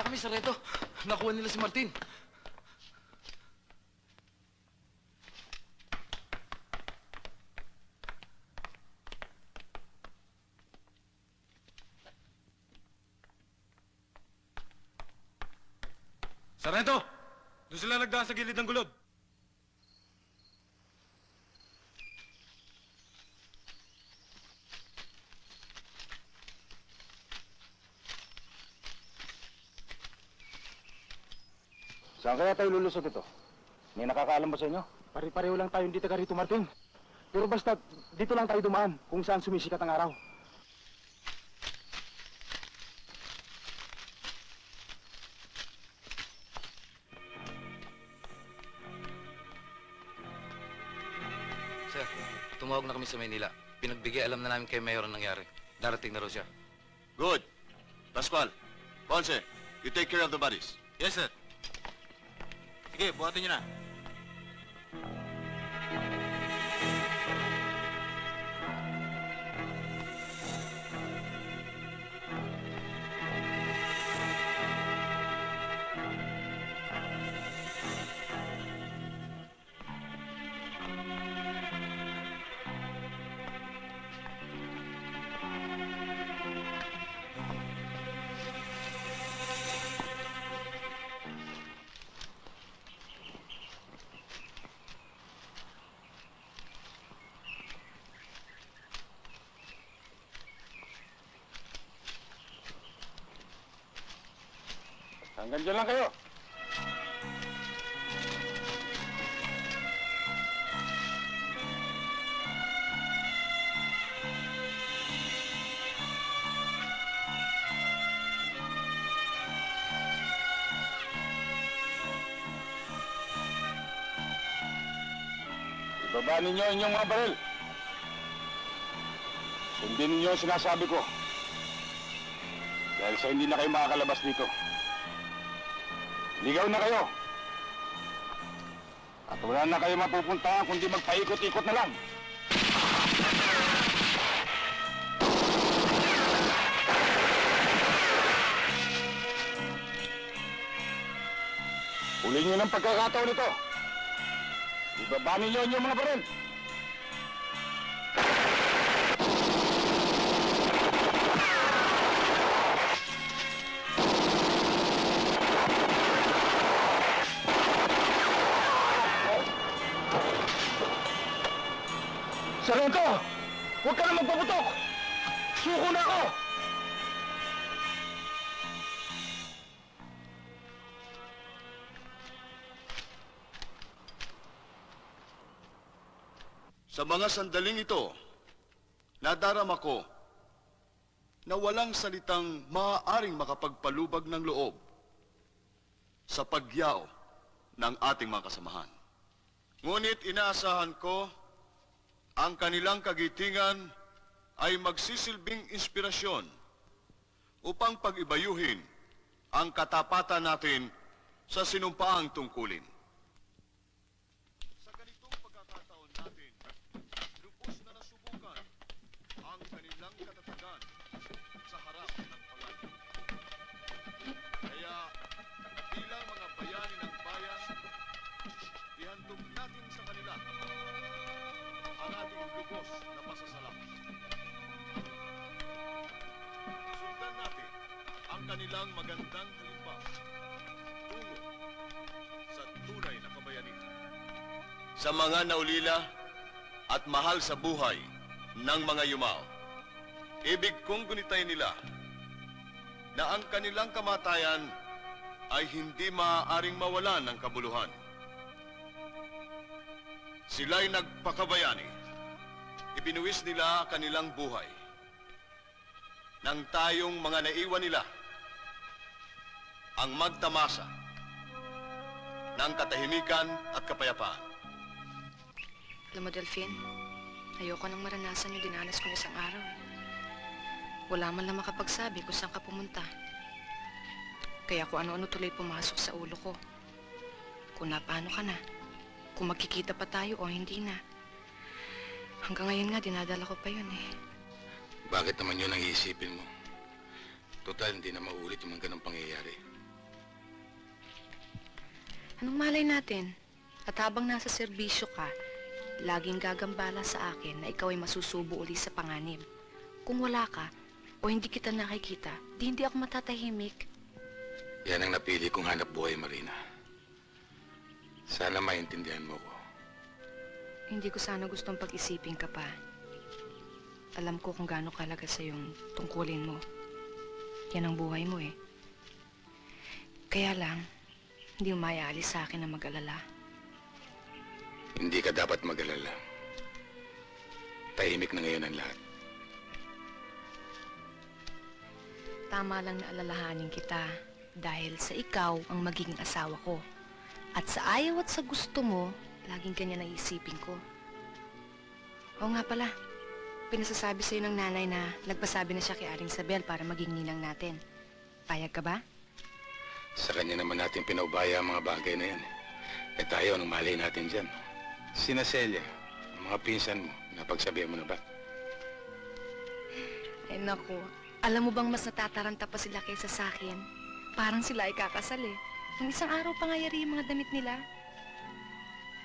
kami, Sargento. Nakuha nila si Martin. Sargento! Doon sila nagdaan sa gilid ng gulod. Saan kaya tayo lulusot ito? May nakakaalam ba sa inyo? Pare-pareho lang tayo hindi taga rito, Martin. Pero basta, dito lang tayo dumaan kung saan sumisikat ang araw. Sir, tumawag na kami sa Maynila. Pinagbigay alam na namin kay Mayor ang nangyari. Darating na raw siya. Good. Pascual, Ponce, you take care of the bodies. Yes, sir. Sige, buhatin niyo na. Hanggang dyan lang kayo. Ibaba ninyo inyong mga baril. Sundin ninyo ang sinasabi ko. Dahil sa hindi na kayo makakalabas dito. Ligaw na kayo. At wala na kayo mapupuntahan kundi magpaikot-ikot na lang. Huli nyo ng pagkakataon nito. Ibaba ninyo inyong mga baril. Sargento! Huwag ka na magpaputok! Suko na ako! Sa mga sandaling ito, nadarama ko na walang salitang maaaring makapagpalubag ng loob sa pagyaw ng ating mga kasamahan. Ngunit inaasahan ko ang kanilang kagitingan ay magsisilbing inspirasyon upang pag-ibayuhin ang katapatan natin sa sinumpaang tungkulin. Sa ganitong pagkakataon natin, lubos na nasubukan ang kanilang katatagan sa harap ng panganib. Kaya bilang mga bayani ng bayan, ihandog natin sa kanila ang ating lubos na pasasalamat. Sundan natin ang kanilang magandang halimbawa tungo sa tunay na kabayanihan. Sa mga naulila at mahal sa buhay ng mga yumao, ibig kong gunitayin nila na ang kanilang kamatayan ay hindi maaaring mawalan ng kabuluhan. Sila'y nagpakabayani. Ibinuwis nila kanilang buhay nang tayong mga naiwan nila ang magtamasa ng katahimikan at kapayapaan. Alam mo, Delphine, ayoko nang maranasan yung dinanas ko isang araw. Wala man lang makapagsabi kung saan ka pumunta. Kaya kung ano-ano tuloy pumasok sa ulo ko. Kung napaano ka na. Kung magkikita pa tayo o hindi na. Hanggang ngayon nga, dinadala ko pa yun eh. Bakit naman yun ang iisipin mo? Total, hindi na maulit yung mga ganang pangyayari. Anong malay natin? At habang nasa serbisyo ka, laging gagambala sa akin na ikaw ay masusubo uli sa panganib. Kung wala ka, o hindi kita nakikita, di hindi ako matatahimik. Yan ang napili kong hanap buhay, Marina. Sana maintindihan mo ko. Hindi ko sana gustong pag-isipin ka pa. Alam ko kung gaano kalaga sa yung tungkulin mo. Yan ang buhay mo eh. Kaya lang, hindi mo maiaalis sa akin na mag-alala. Hindi ka dapat mag-alala. Tahimik na ngayon ang lahat. Tama lang na alalahanin kita dahil sa ikaw ang magiging asawa ko. At sa ayaw at sa gusto mo, laging ganyan ang isipin ko. Oo nga pala, pinasasabi sa'yo ng nanay na nagpasabi na siya kay Aling Isabel para maging ninang natin. Payag ka ba? Sa kanya naman natin pinaubaya ang mga bagay na yan. Eh tayo, anong malay natin dyan? Sina Celia, ang mga pinsan mo, napagsabihan mo na ba? Eh naku, alam mo bang mas natataranta pa sila kaysa sa akin? Parang sila ay kakasal eh. Nung isang araw pa nga yari yung mga damit nila.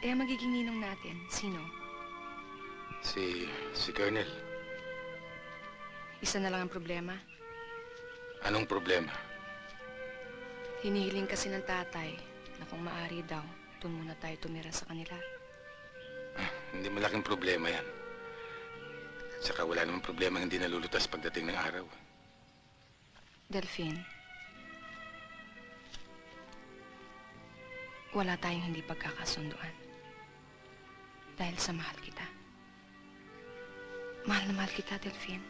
Eh ang magiging ninong natin, sino? Si Colonel. Isa na lang ang problema. Anong problema? Hinihiling kasi ng tatay na kung maaari daw, doon muna tayo tumira sa kanila. Hindi malaking problema yan. Saka wala namang problema hindi nalulutas pagdating ng araw. Delphine, wala tayong hindi pagkakasunduan. Dahil sa mahal kita. Mahal na mahal kita, Delphine.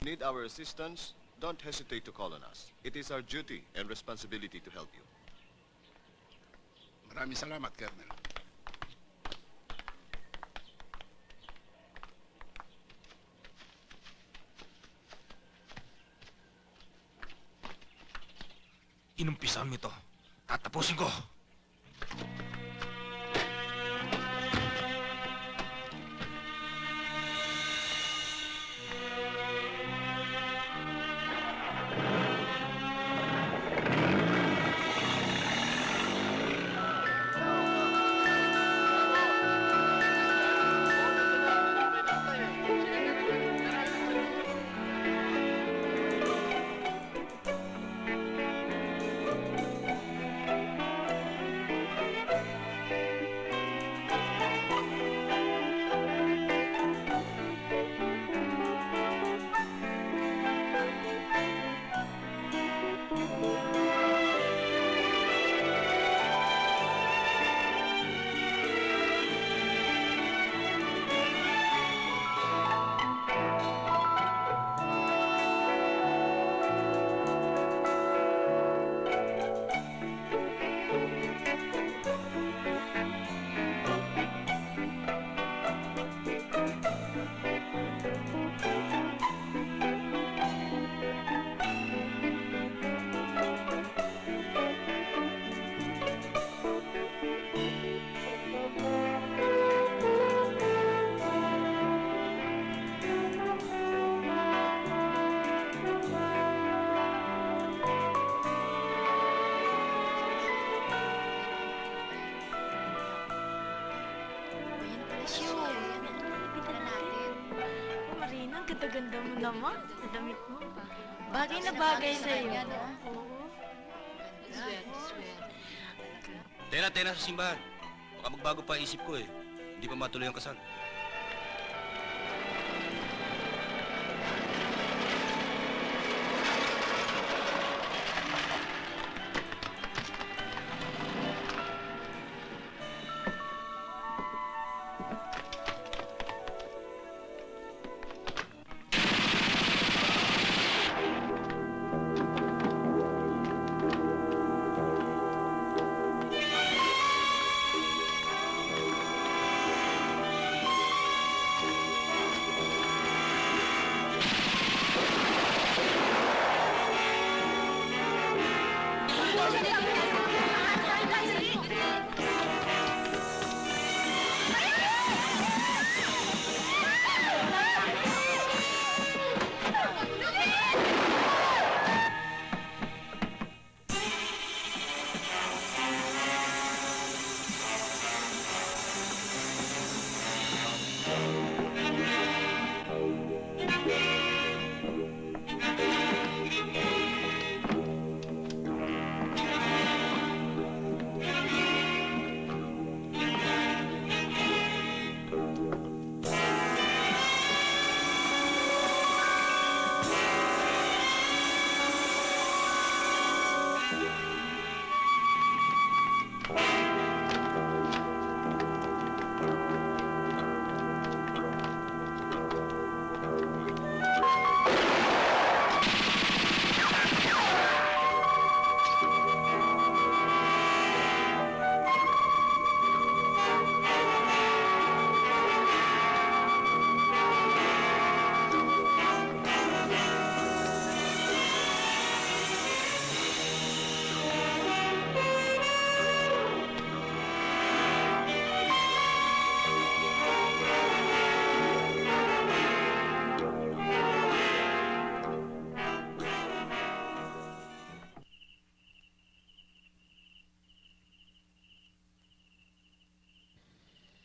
Need our assistance? Don't hesitate to call on us. It is our duty and responsibility to help you. Maraming salamat, Colonel. Inumpisahan mo ito. Tatapusin ko. Marina, ang ganda-ganda mo naman. Sa damit mo. Bagay na bagay sa'yo. Oo. Tena sa simbahan. Baka magbago pa isip ko eh. Hindi pa matuloy ang kasal.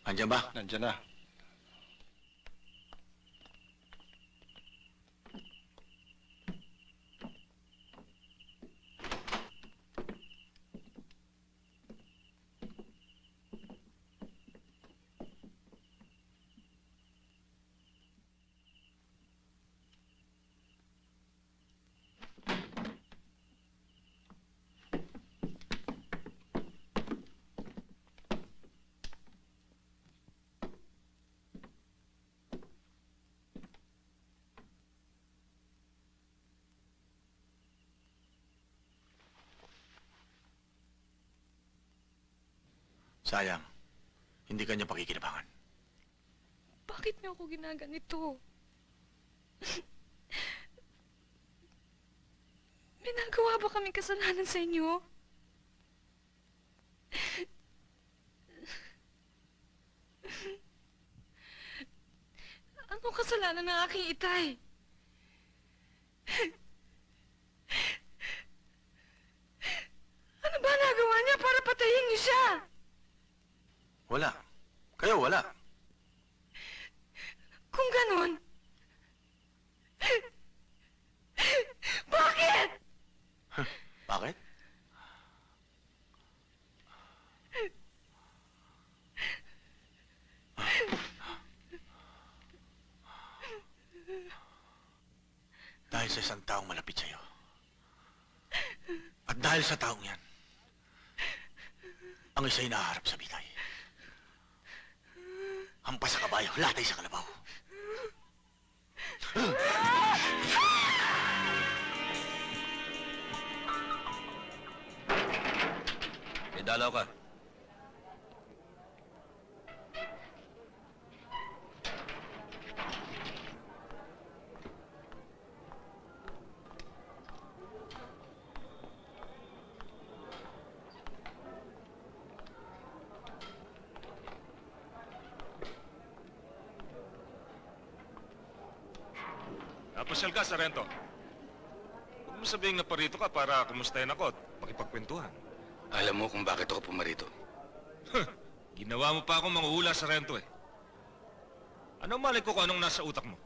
Andiyan ba? Nandiyan na. Sayang. Hindi kanya pakikinabangan. Bakit niyo ako ginaganito? May nagawa ba kaming kasalanan sa inyo? Anong kasalanan ng aking itay? Ano ba nagawa niya para patayin niyo siya? Wala. Kayo wala. Kung ganon, bakit? Bakit? Dahil sa isang taong malapit sa'yo. At dahil sa taong yan, ang isa'y naharap sa bitay. Hampas sa kabayo, latay sa kalabaw. Eh, dalaw ka. Napasyal ka, Sarento. Huwag mo sabihin na parito ka para kumustahin ako at makipagkwentuhan. Alam mo kung bakit ako pumarito. Ginawa mo pa akong manghuhula, Sarento eh. Ano malay ko kung anong nasa utak mo?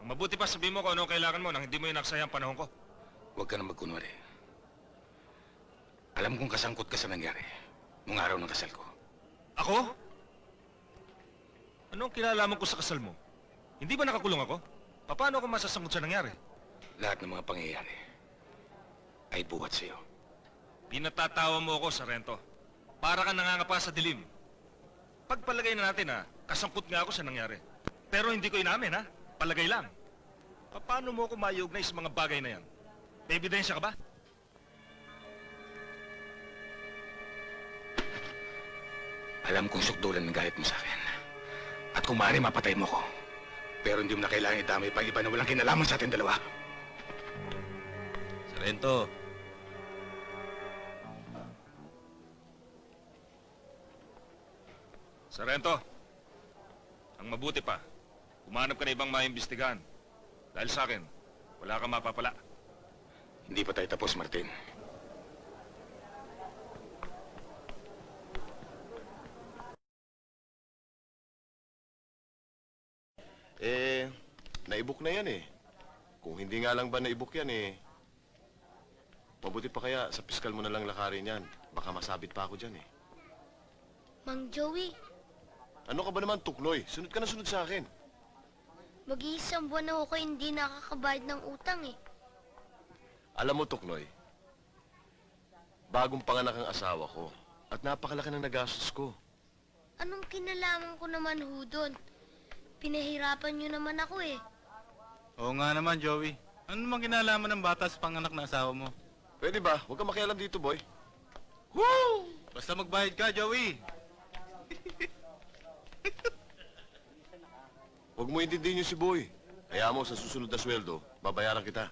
Ang mabuti pa sabihin mo kung anong kailangan mo nang hindi mo inaksaya ang panahon ko. Huwag ka na magkunwari. Alam kong kasangkot ka sa nangyari. Nung araw ng kasal ko. Ako? Anong kinalaman ko sa kasal mo? Hindi ba nakakulong ako? Paano ako masasangot sa nangyari? Lahat ng mga pangyayari ay buhat sa'yo. Pinatatawa mo ako, Sarento. Para ka nangangapa sa dilim. Pagpalagay na natin, kasangkot nga ako sa nangyari. Pero hindi ko inamin, Palagay lang. Paano mo ako maiugnay sa mga bagay na yan? May ebidensya ka ba? Alam kong sukdulan ng galit mo sa akin. At kung maaari, mapatay mo ko. Pero hindi mo na kailangan idamay pa iba na walang kinalaman sa ating dalawa. Sarento. Sarento, ang mabuti pa, humanap ka na ibang maimbestigahan. Dahil sa akin, wala kang mapapala. Hindi pa tayo tapos, Martin. Naibuk na yan eh. Kung hindi nga lang ba naibuk yan eh, mabuti pa kaya sa piskal mo na lang lakarin yan. Baka masabit pa ako dyan eh. Mang Joey, Ano ka ba naman, Tukloy? Sunod ka na sunod sa akin. mag-iisang buwan na ako hindi nakakabayad ng utang eh. Alam mo, Tukloy, bagong panganak ang asawa ko at napakalaki ng nagastos ko. Anong kinalaman ko naman ho doon? Pinahirapan niyo naman ako eh. Oo nga naman, Joey. Ano namang kinalaman ng bata sa panganak na asawa mo? Pwede ba? Huwag ka makialam dito, boy. Woo! Basta magbayad ka, Joey. Huwag mo intindihin yung si Boy. Kaya mo, sa susunod na sweldo, babayaran kita.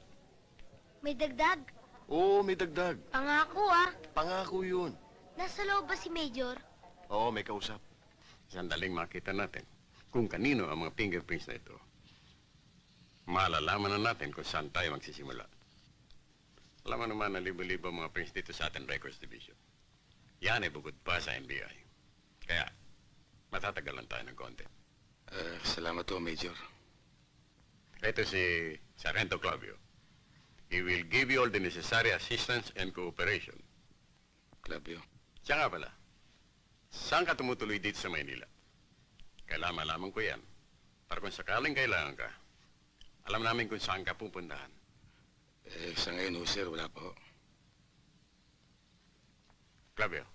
May dagdag. Oo, may dagdag. Pangako ah. Pangako yun. Nasa loob ba si Major? Oo, may kausap. Sandaling makita natin kung kanino ang mga fingerprints na ito. Malalaman na natin kung saan tayo magsisimula. Alam mo naman na libo-libo ang mga prints dito sa ating Records Division. Yan ay bukod pa sa NBI. Kaya, Matatagalan tayo ng konti. Salamat ho, Major. Ito si Sargento Clavio. He will give you all the necessary assistance and cooperation. Clavio. Siya nga pala, saan ka tumutuloy dito sa Maynila? Kailangan malaman ko yan. Para kung sakaling kailangan ka, alam namin kung saan ka pupuntahan. Sa ngayon ho, sir, wala pa ho. Clavio,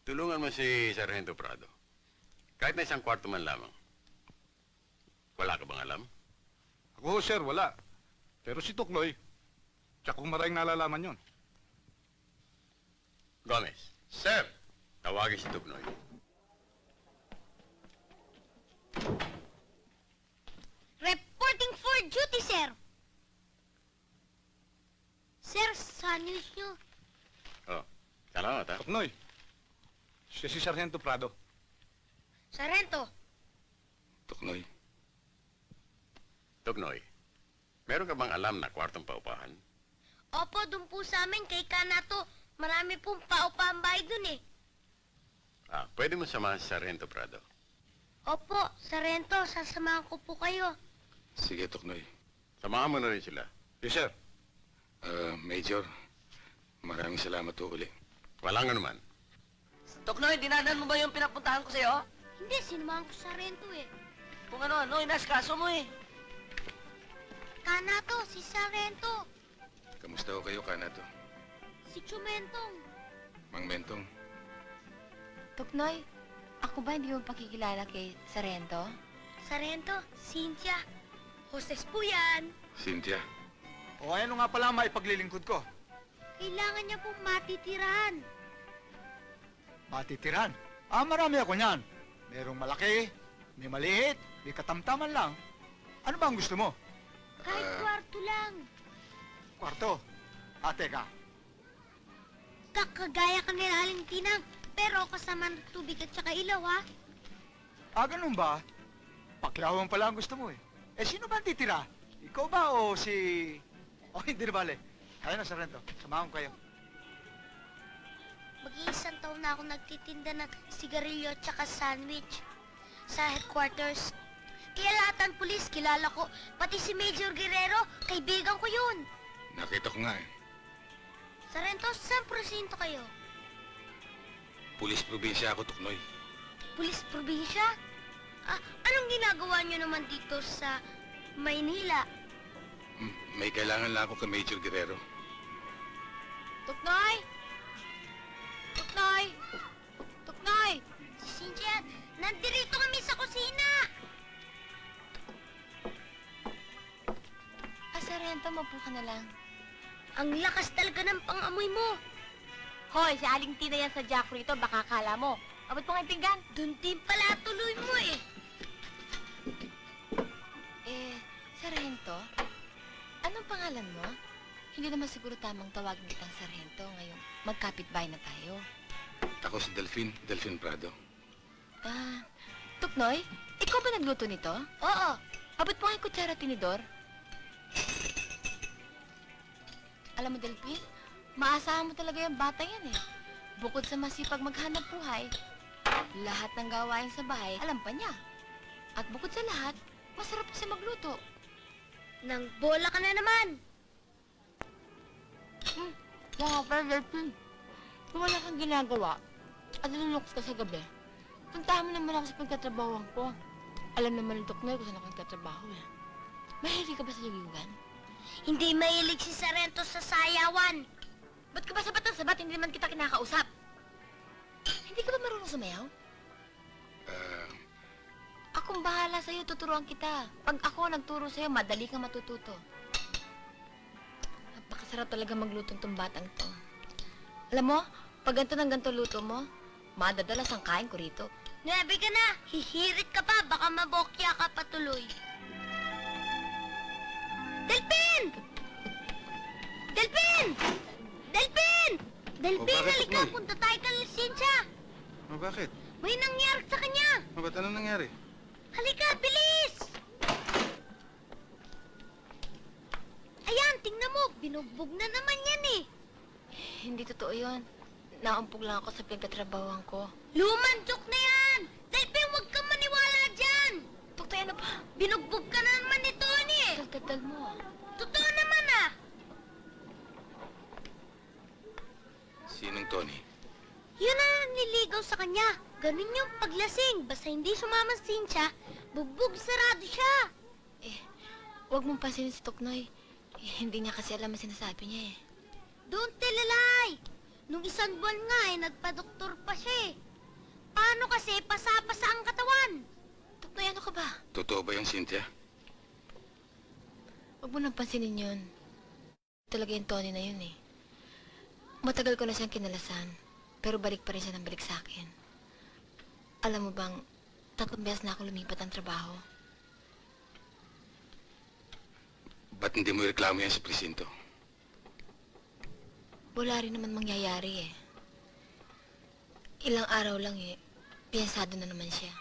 tulungan mo si Sargento Prado. Kahit na isang kwarto man lamang. Wala ka bang alam? Ako, sir, wala. Pero si Tuknoy, tsaka kung maraming nalalaman yon. Gomez. Sir! Tawagin si Tugnoy. Reporting for duty, sir. Sir, sandwich nyo. Oh, salamat ha. Tuknoy, siya si Sargento Prado. Sarento, Tuknoy. Tugnoy, meron ka bang alam na kwartong paupahan? opo, dun po sa amin kay Kanato. Marami pong paupahan bahay dun eh. Pwede mo samahan si Sargento Prado. Opo, Sarento, sasamahan ko po kayo. Sige, Tuknoy. Samahan mo na rin sila. Yes, sir. Major, maraming salamat ho uli. Walang anuman. Tuknoy, dinadaan mo ba yung pinapuntahan ko sa'yo? Hindi, sinamahan ko si Sarento eh. Kung ano-ano, inaskaso mo eh. Kanato, si Sarento. Kamusta ho kayo, Kanato? Si Chumentong. Mang Mentong? Tuknoy, ako ba hindi mo pakikilala kay Sarento? Sarento, Cynthia. Hostess po yan. Cynthia? O ano nga pala ang maipaglilingkod ko? Kailangan niya pong matitirahan. Matitiran. Marami ako niyan. Merong malaki, may maliit, may katamtaman lang. Ano ba ang gusto mo? Kahit kwarto lang. Kwarto. Teka. Kakagaya ka nila Aling Tinang, pero kasama ng tubig at saka ilaw, ha? Ganun ba? Paklawan pala ang gusto mo eh. Sino ba ang titira? Ikaw ba o si... hindi na bale. Kaya na, Sargento. Samahan ko kayo. Mag-iisang taon na ako nagtitinda ng sigarilyo at saka sandwich sa headquarters. Kaya lahat ng pulis kilala ko, pati si Major Guerrero, kaibigan ko yun. Nakita ko nga eh. Sarento, saan presinto kayo? Pulis probinsya ako, Tuknoy. Pulis probinsya? Anong ginagawa niyo naman dito sa Maynila? May kailangan lang ako kay Major Guerrero. Tuknoy! Tuknoy! Tuknoy! Si Cynthia, nandirito kami sa kusina! Sarento, mapo ka na lang. Ang lakas talaga ng pang-amoy mo. Hoy, si Aling Tina yan sa Jack rito, baka kala mo. Abot mo nga yung pinggan. Doon din pala tuloy mo eh. Sarento? Anong pangalan mo? Hindi naman siguro tamang tawagin kitang Sarento ngayong magkapitbahay na tayo. Ako si Delphine Prado. Tuknoy, ikaw ba nagluto nito? Oo. Abot mo nga yung kutsara tinidor. Alam mo, Delphine, maasahan mo talaga yung bata yan eh. Bukod sa masipag maghanap buhay, lahat ng gawain sa bahay, alam pa niya. At bukod sa lahat, masarap kasi magluto. Nang bola ka na naman. Kaya pala, Delphine, kung wala kang ginagawa at naluluks ka sa gabi, puntahan mo naman ako sa pagtatrabahoan ko. Alam naman ng Tuknoy kung saan ako nagtatrabaho eh. Mahilig ka ba sa lagiyugan? Hindi mahilig si Sarento sa sayawan. Ba't ka ba sabat ng sabat? Hindi naman kita kinakausap. Hindi ka ba marunong sumayaw? Akong bahala sa'yo, tuturuan kita. Pag ako nagturo sa'yo, madali kang matututo. Napakasarap talaga maglutong tong batang to. Alam mo, pag ganito ng ganito luto mo, madadalas ang kain ko rito. Nabi ka na, hihirit ka pa, baka mabokya ka patuloy. Delpin! Delpin! Delpin! Delpin, bakit, halika, Tuknoy? punta tayo kay Cynthia. Bakit? May nangyari sa kanya. Ba't anong nangyari? Halika, bilis! Ayan, tingnan mo, binugbog na naman yan eh. Hindi totoo yun. Naumpog lang ako sa pinagtatrabahoan ko. Lumang joke na yan! Delpin, Binugbog ka na naman ni Tony eh. Tagal mo. Totoo naman ah. Sinong Tony? Yun na niligaw sa kanya. Ganun yung paglasing. Basta hindi sumama si Cynthia, bugbog sarado siya. Huwag mong pansinin si Toknoy. Hindi niya kasi alam ang sinasabi niya eh. Don't tell a lie. Nung isang buwan nga nagpa-doktor pa siya eh. Paano kasi pasapasa ang katawan? Toknoy, ano ka ba? Totoo ba yung Cynthia? Huwag mo nang pansinin yun. Talaga yung Tony na yun eh. Matagal ko na siyang kinalasan, pero balik pa rin siya ng balik sa akin. Alam mo bang, 3 beses na ako lumipat ng trabaho. Ba't hindi mo reklamo yan sa presinto? Wala rin naman mangyayari eh. Ilang araw lang eh, piyensado na naman siya.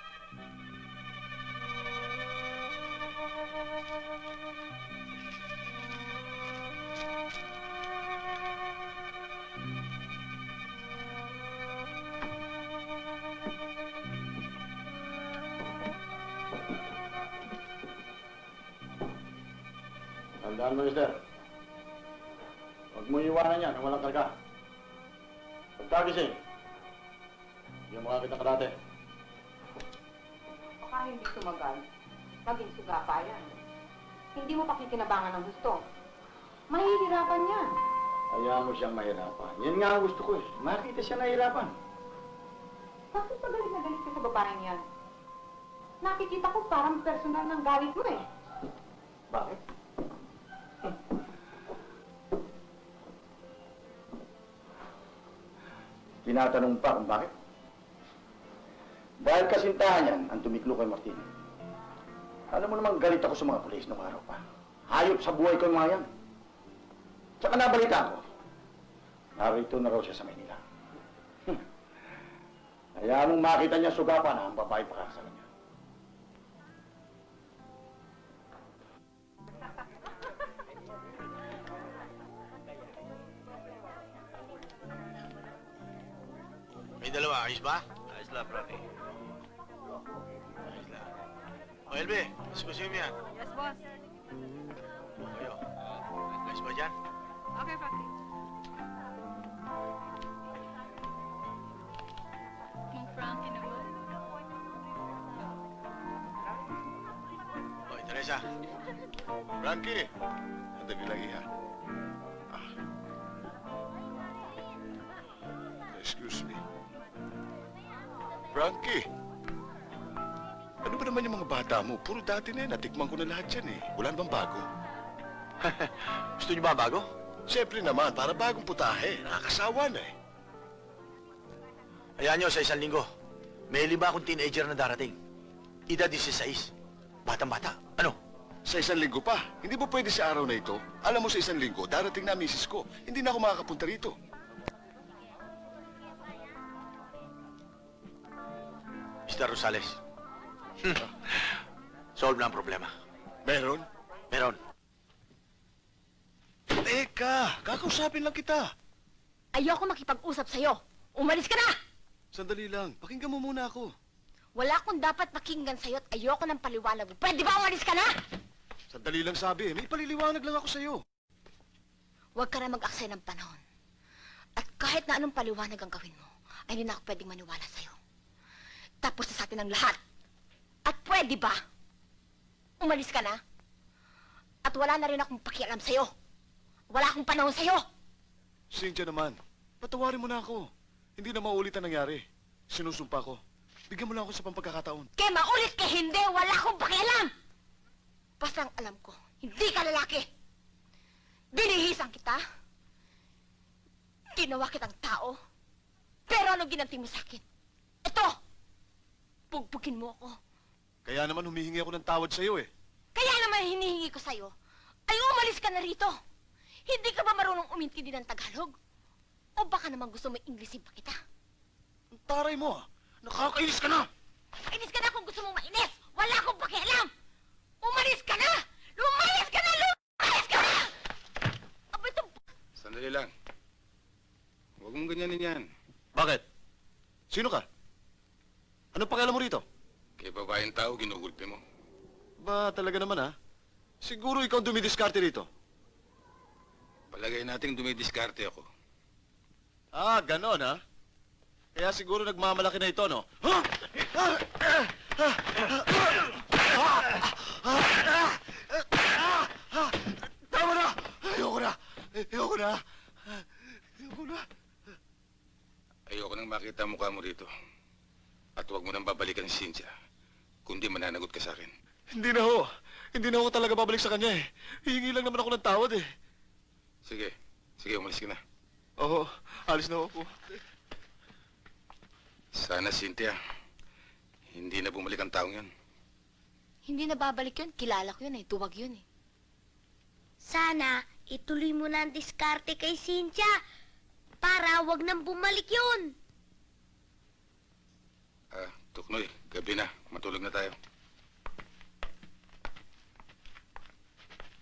Tandaan mo, mister. Huwag mo iwanan yan nang walang karga. Pagkagising, hindi mo kita karate. Baka hindi tumagal. Maging suga pa yan. Hindi mo pakikinabangan ng gusto. Mahihirapan yan. Hayaan mo siyang mahirapan. Yan nga ang gusto ko eh. Makita siya nahihirapan. Bakit pa galit na galit ka sa babaeng yan? Nakikita ko parang personal ng galit mo eh. Bakit? Tinatanong pa kung bakit? Dahil kasintahan yan ang tumiklo kay Martin. Alam mo namang galit ako sa mga pulis nung araw pa. Hayop sa buhay ko yung mga yan. Tsaka nabalita ko, narito na raw siya sa Maynila. Hayaan mong makita niya sugapan na ang babae pakakasalan niya. May dalawa, ayos ba? Ayos lang, Rocky. Ayos lang. O, Elbe, diskusin mo yan. Yes, boss. Ayo. Ayos ba dyan? Okay, Rocky. Mong Frankie naman. Oy, Teresa. Frankie. Sandali lang iha. Excuse me. Frankie. Ano ba naman yung mga bata mo? Puro dati na yan. Natikman ko na lahat yan eh. Wala namang bago. Gusto niyo ba bago? Siyempre naman. Para bagong putahe. Nakakasawa na eh. Hayaan nyo sa 1 linggo. May 5 akong teenager na darating. Edad 16. Batang-bata. Ano? Sa 1 linggo pa. Hindi ba pwede sa araw na ito? Alam mo sa 1 linggo, darating na misis ko. Hindi na ako makakapunta rito. Mr. Rosales. Solve na ang problema. Meron? Meron. Teka, kakausapin lang kita. Ayoko makipag-usap sa'yo. Umalis ka na! Sandali lang, pakinggan mo muna ako. Wala akong dapat pakinggan sa'yo at ayoko ng paliwanag mo. Pwede ba umalis ka na? Sandali lang sabi, may paliliwanag lang ako sa'yo. Huwag ka na mag-aksay ng panahon. At kahit na anong paliwanag ang gawin mo, ay hindi na ako pwedeng maniwala sa'yo. Tapos na sa atin ang lahat. At pwede ba? Umalis ka na? At wala na rin akong pakialam sa'yo. Wala akong panahon sa'yo. Cynthia naman, patawarin mo na ako. Hindi na maulit ang nangyari. Sinusumpa ko. Bigyan mo lang ako sa pampagkakataon. Kaya maulit ka hindi, wala akong pakialam! Basta ang alam ko, hindi ka lalaki. Binihisan kita. Ginawa kitang tao. Pero ano ginanti mo sa akin? Ito! Bugbugin mo ako. Kaya naman humihingi ako ng tawad sa'yo eh. Kaya naman hinihingi ko sa'yo, ay umalis ka na rito. Hindi ka ba marunong umintindi ng Tagalog? O baka naman gusto mo Inglesin pa kita? Ang taray mo ah. Nakakainis ka na! Inis ka na kung gusto mong mainis! Wala akong pakialam! Umalis ka na! Lumalis ka na! Lumalis ka na! Aba ito... Sandali lang. Huwag mong ganyanin yan. Bakit? Sino ka? Anong pakialam mo rito? Kay babaeng tao, ginugulpi mo. Ba, talaga naman ha? Siguro ikaw dumidiskarte rito. Palagay nating dumidiskarte ako. Ah, ganon ha? Kaya siguro nagmamalaki na ito, no? Tama na! Ayoko na! Ayoko na! Ayoko na! Ayoko nang makita ang mukha mo rito. At huwag mo nang babalikan si Cynthia. Kundi mananagot ka sa akin. Hindi na ho. Hindi na ho talaga babalik sa kanya eh. Hihingi lang naman ako ng tawad eh. Sige. Sige, umalis ka na. Oo, alis na ho po. Sana, Cynthia, hindi na bumalik ang taong yan. Hindi na babalik yun. Kilala ko yun eh. Duwag yun eh. Sana, ituloy mo na ang diskarte kay Cynthia. Para wag nang bumalik yun. Tuknoy, gabi na. Matulog na tayo.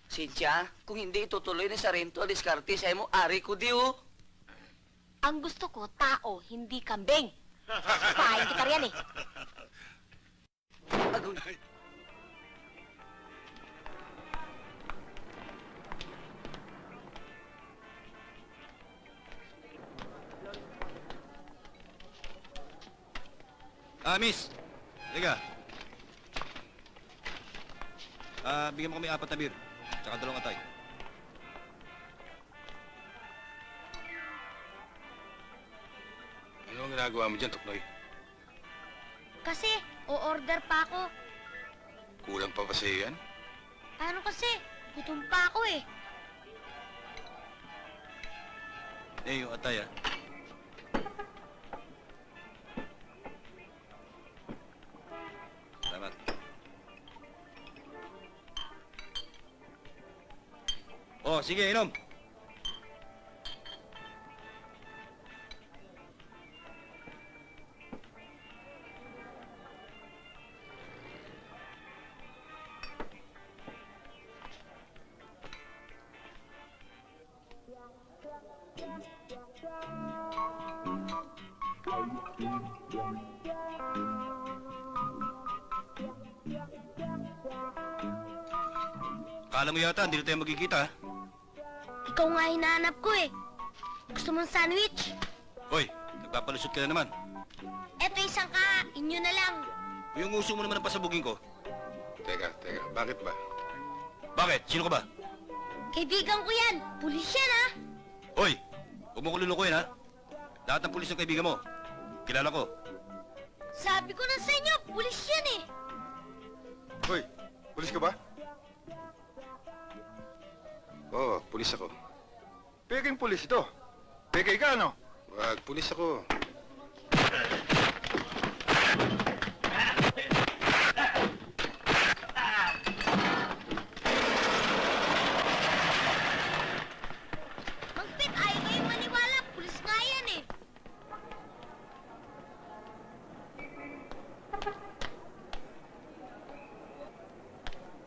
Cynthia, kung hindi itutuloy ni Sarento, diskarte sa mo, ari ko di oh. Ang gusto ko, tao, hindi kambing. Pahayin kita riyan eh. Agoy. Miss. Liga. Bigyan mo kami 4 na beer. Tsaka 2 atay. Ano ang ginagawa mo dyan, Tuknoy? Kasi, o-order pa ako. Kulang pa ba sa'yo yan? Ano kasi? Gutom pa ako eh. Yung atay Salamat. Oh, sige, inom. Akala mo yata, hindi na tayo magkikita. Ikaw nga hinahanap ko eh. Gusto mong sandwich? Hoy, nagpapalusot ka na naman. Eto isang ka, inyo na lang. Yung uso mo naman ang pasabugin ko. Teka, bakit ba? Bakit? Sino ka ba? Kaibigan ko yan. Pulis yan ha. Hoy, huwag mo ko lulukuhin ha. Lahat ng pulis ng kaibigan mo. Kilala ko. Sabi ko na sa inyo, pulis yan eh. Hoy, pulis ka ba? Oo, pulis ako. Peking pulis ito. Peke ka, ano? Wag, pulis ako. Magpit, ayaw kayong maniwala. Pulis nga yan eh.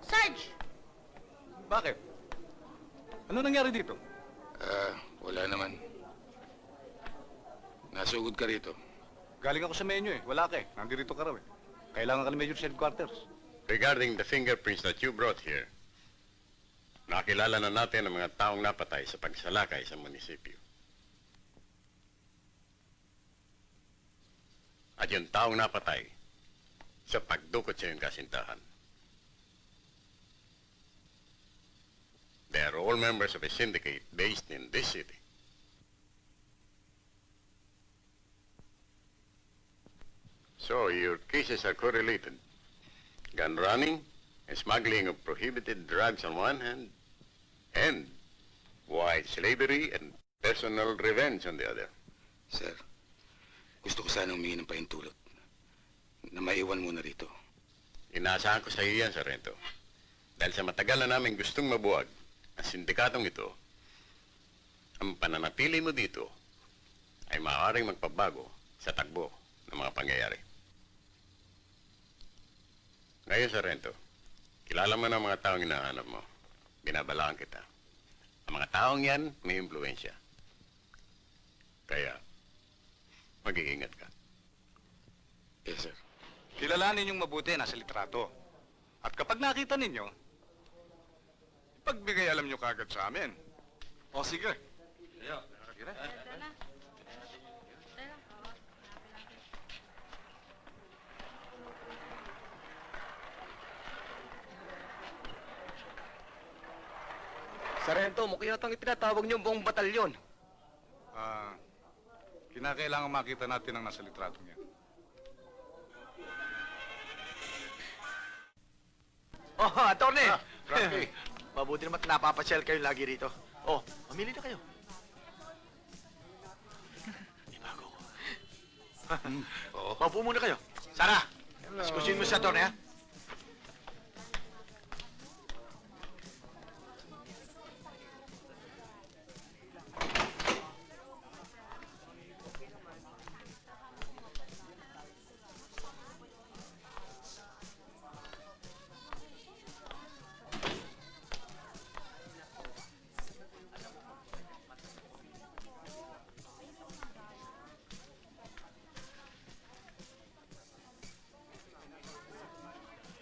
Sarge! Bakit? Ano nangyari dito? Wala naman. Nasugod ka rito. Galing ako sa menu eh. Wala ka eh. Nandito ka raw eh. Kailangan ka ni Major sa headquarters. Regarding the fingerprints that you brought here, nakilala na natin ang mga taong napatay sa pagsalakay sa munisipyo. At yung taong napatay sa pagdukot sa iyong kasintahan. They are all members of a syndicate based in this city. So, your cases are correlated. Gun running and smuggling of prohibited drugs on one hand, and white slavery and personal revenge on the other. Sir, gusto ko sana humingi ng pahintulot na maiwan muna rito. Inaasahan ko sa iyo yan, Sargento. Dahil sa matagal na namin gustong mabuwag ang sindikatong ito, ang pananatili mo dito ay maaaring magpabago sa takbo ng mga pangyayari. Ngayon, Sargento, kilala mo na ang mga taong hinahanap mo. Binabalaan kita. Ang mga taong yan may impluensya. Kaya, mag-iingat ka. Yes, sir. Kilalanin yung mabuti, nasa litrato. At kapag nakita ninyo, ipagbigay alam nyo kagad sa amin. O sige. Sige. Sarento, mukha yatang itinatawag niyo ang buong batalyon. Kinakailangan makita natin ang nasa litratong yan. Oh, attorney! Frankie. Mabuti naman at napapasyal kayo lagi rito. Oh, mamili na kayo. May bago ko. Oo. Maupo muna kayo. Sara, diskusin mo sa attorney, ha?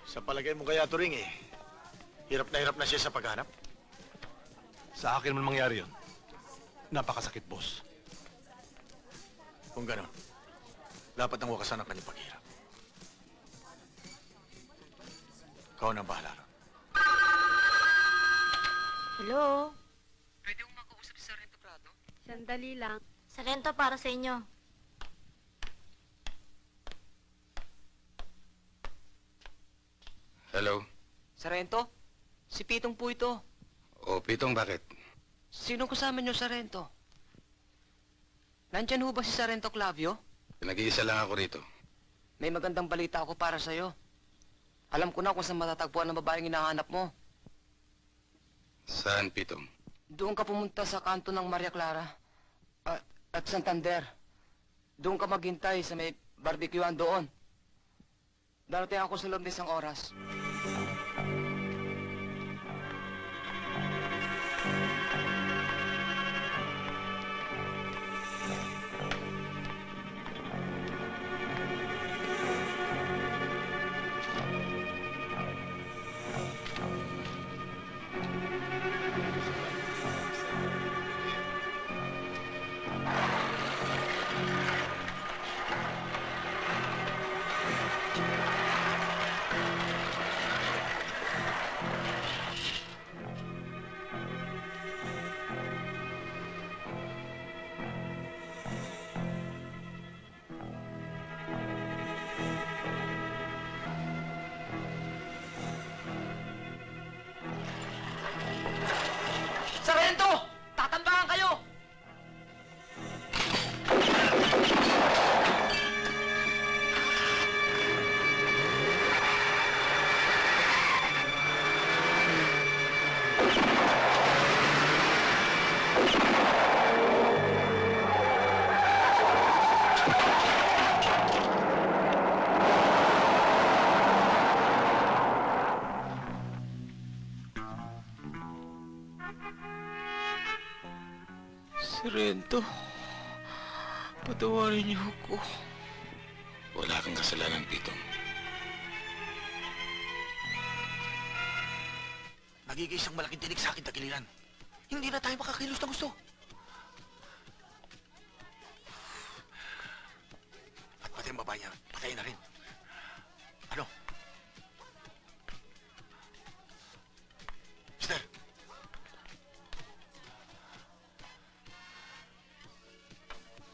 Sa palagay mo kaya, Turing, hirap na siya sa paghanap? Sa akin man mangyari yun. Napakasakit, boss. Kung gano'n, dapat ang wakasan ang kanyang paghirap. Ikaw na ang bahala ron. Hello? Pwede kong makausap si Sargento Prado? Sandali lang. Sarento, para sa inyo. Hello? Sarento? Si Pitong po ito. O, Pitong, bakit? Sino kasama niyo, Sarento? Nandyan ho ba si Sarento Clavio? Nag-iisa lang ako rito. May magandang balita ako para sa'yo. Alam ko na kung saan matatagpuan ang babaeng hinahanap mo. Saan, Pitong? Doon ka pumunta sa kanto ng Maria Clara at Santander. Doon ka maghintay sa may barbecuean doon. Darating ako sa loob ng isang oras. Sargento! Tatambakan kayo! Sargento, patawarin niyo ako. Wala kang kasalanan, Pitong. Nagiging isang malaking tinik sa akin tagiliran. Hindi na tayo makakilos na gusto. At pati ang babae niya, patay na rin. Ano? Mister!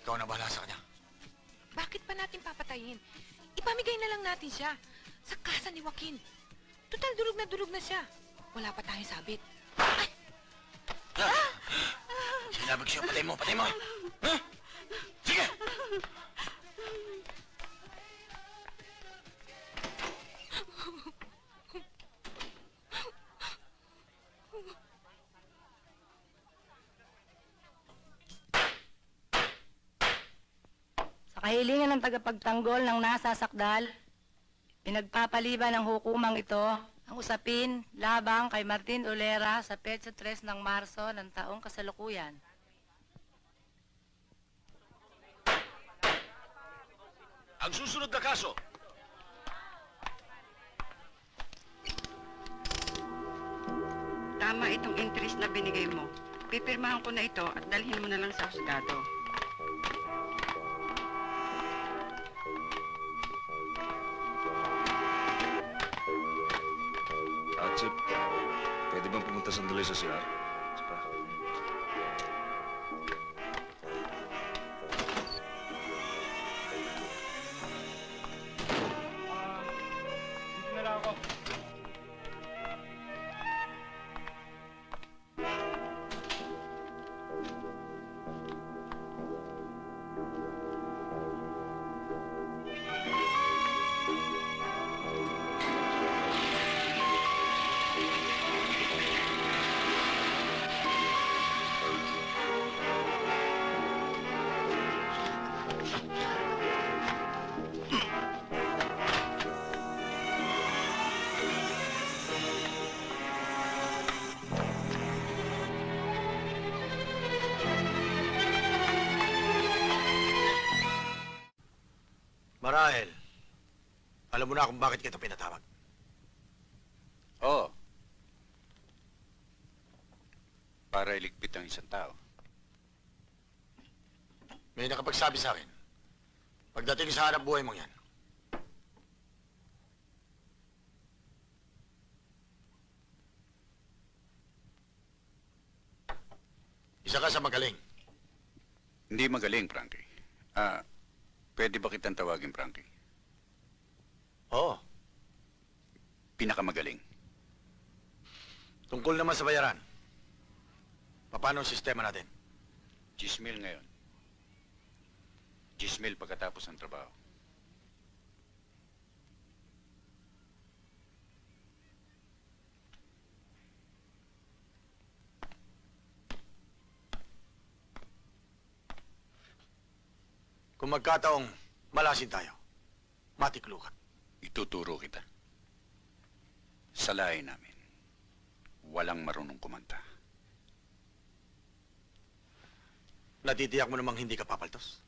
Ikaw na bahala sa kanya. Bakit pa natin papatayin? Ipamigay na lang natin siya sa kasa ni Joaquin. Total, durog na siya. Wala pa tayong sabit. Sinabi ko siya, patay mo, patay mo! Ha? Sige! Sa kahilingan ng tagapagtanggol ng nasasakdal, pinagpapaliban ng hukumang ito ang usapin labang kay Martin Olera sa petsa 3 ng Marso ng taong kasalukuyan. Ang susunod na kaso. Tama itong interest na binigay mo. Pipirmahan ko na ito at dalhin mo na lang sa husgado. Chip, pwede bang pumunta sandali sa CR? Saka. Dito na lang ako. Marahil, alam mo na kung bakit kita pinatawag. Oo. Para iligpit ang isang tao. May nakapagsabi sa akin, pagdating sa hanap buhay mong yan, isa ka sa magaling. Hindi magaling, Frankie. Pwede ba kitang tawagin, Frankie? Oo. Pinakamagaling. Tungkol naman sa bayaran, paano ang sistema natin? 10,000 ngayon. 10,000 pagkatapos ng trabaho. Kung magkataong malasin tayo, matiklukan. Ituturo kita. Sa lahi namin, walang marunong kumanta. Natitiyak mo namang hindi ka papaltos?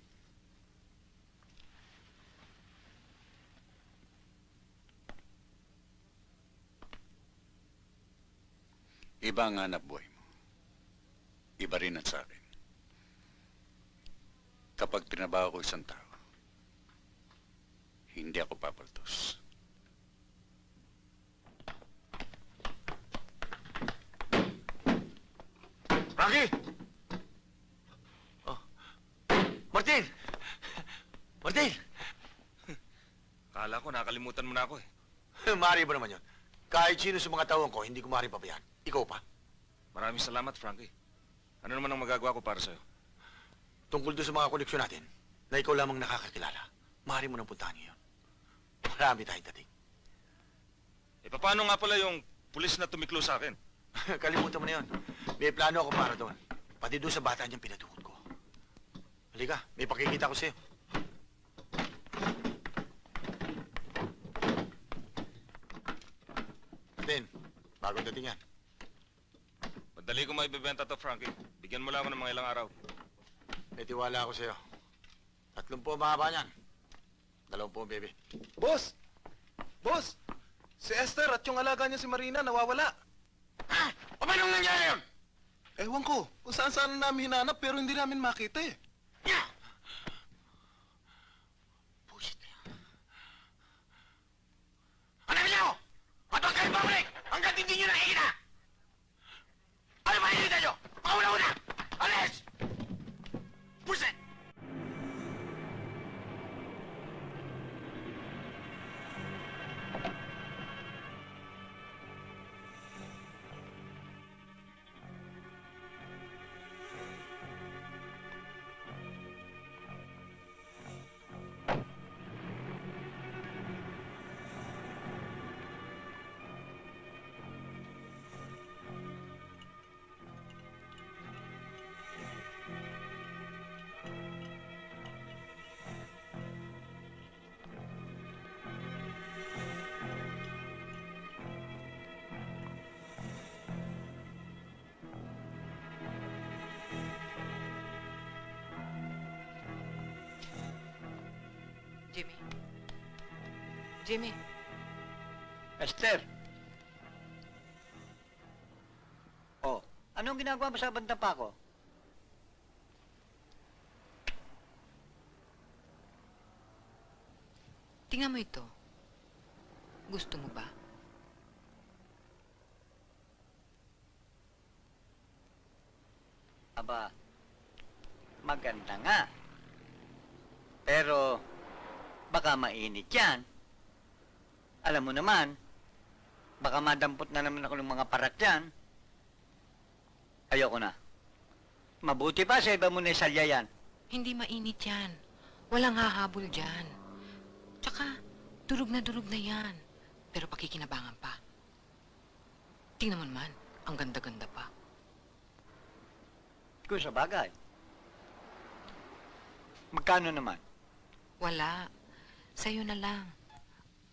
Iba ang hanap buhay mo. Iba rin ang sa akin. Kapag trinabaho ko isang tao, hindi ako papaltos. Frankie! Oh. Martin! Martin! Kala ko nakalimutan mo na ako eh. Maaari ba naman yun? Kahit sino sa mga tawang ko, hindi ko maaaring pabayaan. Ikaw pa? Maraming salamat, Frankie. Ano naman ang magagawa ko para sa'yo? Tungkol doon sa mga koneksyon natin, na ikaw lamang nakakakilala, maaari mo nang puntahan ngayon. Marami tayong dating. Eh, paano nga pala yung pulis na tumiklo sa akin? Kalimutan mo na yun. May plano ako para doon. Pati doon sa bata niyang pinatukod ko. Halika, may pakikita ko sa'yo. Din, bagong dating yan. Madali ko maibibenta to, Frankie. Bigyan mo lang ako ng mga ilang araw. May tiwala ako sa'yo. 30 ang mahaba niyan. 20 ang bebe. Boss! Boss! Si Esther at yung alaga niya si Marina nawawala. Ha? Paano nangyari yun? Ewan ko, kung saan-saan namin hinanap pero hindi namin makita eh. Bullshit. Hanapin niyo! Matawag kayo babalik! Hanggat hindi niyo nakikita! Ano ba hinihintay niyo? Pauna-una! Alis! Bullshit! Jimmy. Jimmy. Esther! Anong ginagawa mo sa bandang pa ako? Tingnan mo ito. Gusto mo ba? Aba, maganda nga. Pero, baka mainit yan. Alam mo naman, baka madampot na naman ako ng mga parat yan. Ayoko na. Mabuti pa sa iba mo na isalya yan. Hindi mainit yan. Walang hahabol dyan. Tsaka, durog na yan. Pero pakikinabangan pa. Tingnan mo naman, ang ganda-ganda pa. Kung sa bagay. Magkano naman? Wala. Sa'yo na lang.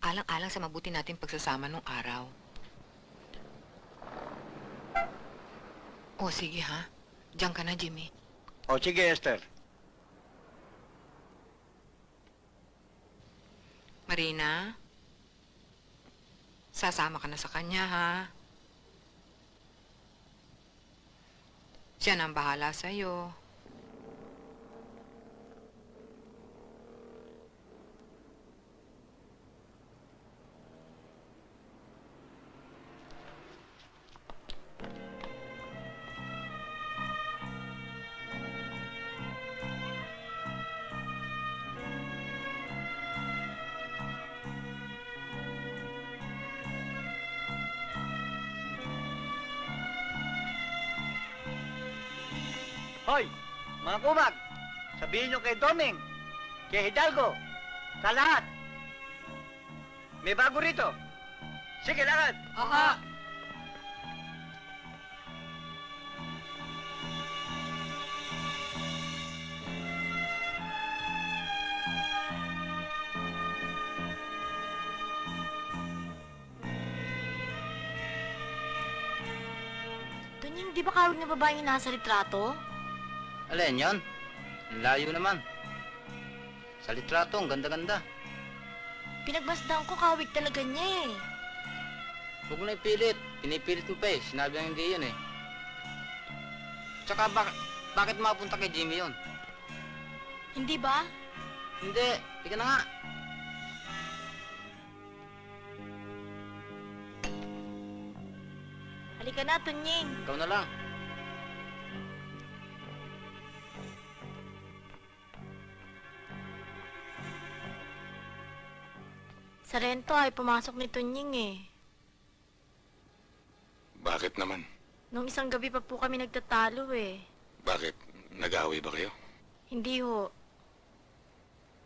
Alang-alang sa mabuti natin pagsasama nung araw. O, sige ha. Diyan ka na, Jimmy. O sige, Esther. Marina, sasama ka na sa kanya, ha? Siya na ang bahala sa'yo. Hoy, mga kumag, sabihin nyo kay Doming, kay Hidalgo, sa lahat. May bago rito. Sige, lakad. Aha! Tunying, di ba kawig na babae yung nasa litrato? Alin yon? Ang layo naman. Sa litrato, ang ganda-ganda. Pinagmasdan ko, kawig talaga niya eh. Huwag mo na ipilit. Pinipilit mo pa eh. Sinabi lang hindi yun eh. Tsaka bakit mapunta kay Jimmy yun? Hindi ba? Hindi. Ika na nga. Halika na, Tunying. Ikaw na lang. Sa rento ay pumasok ni Tunying eh. Bakit naman? Nung isang gabi pa po kami nagtatalo eh. Bakit? Nag-aaway ba kayo? Hindi ho.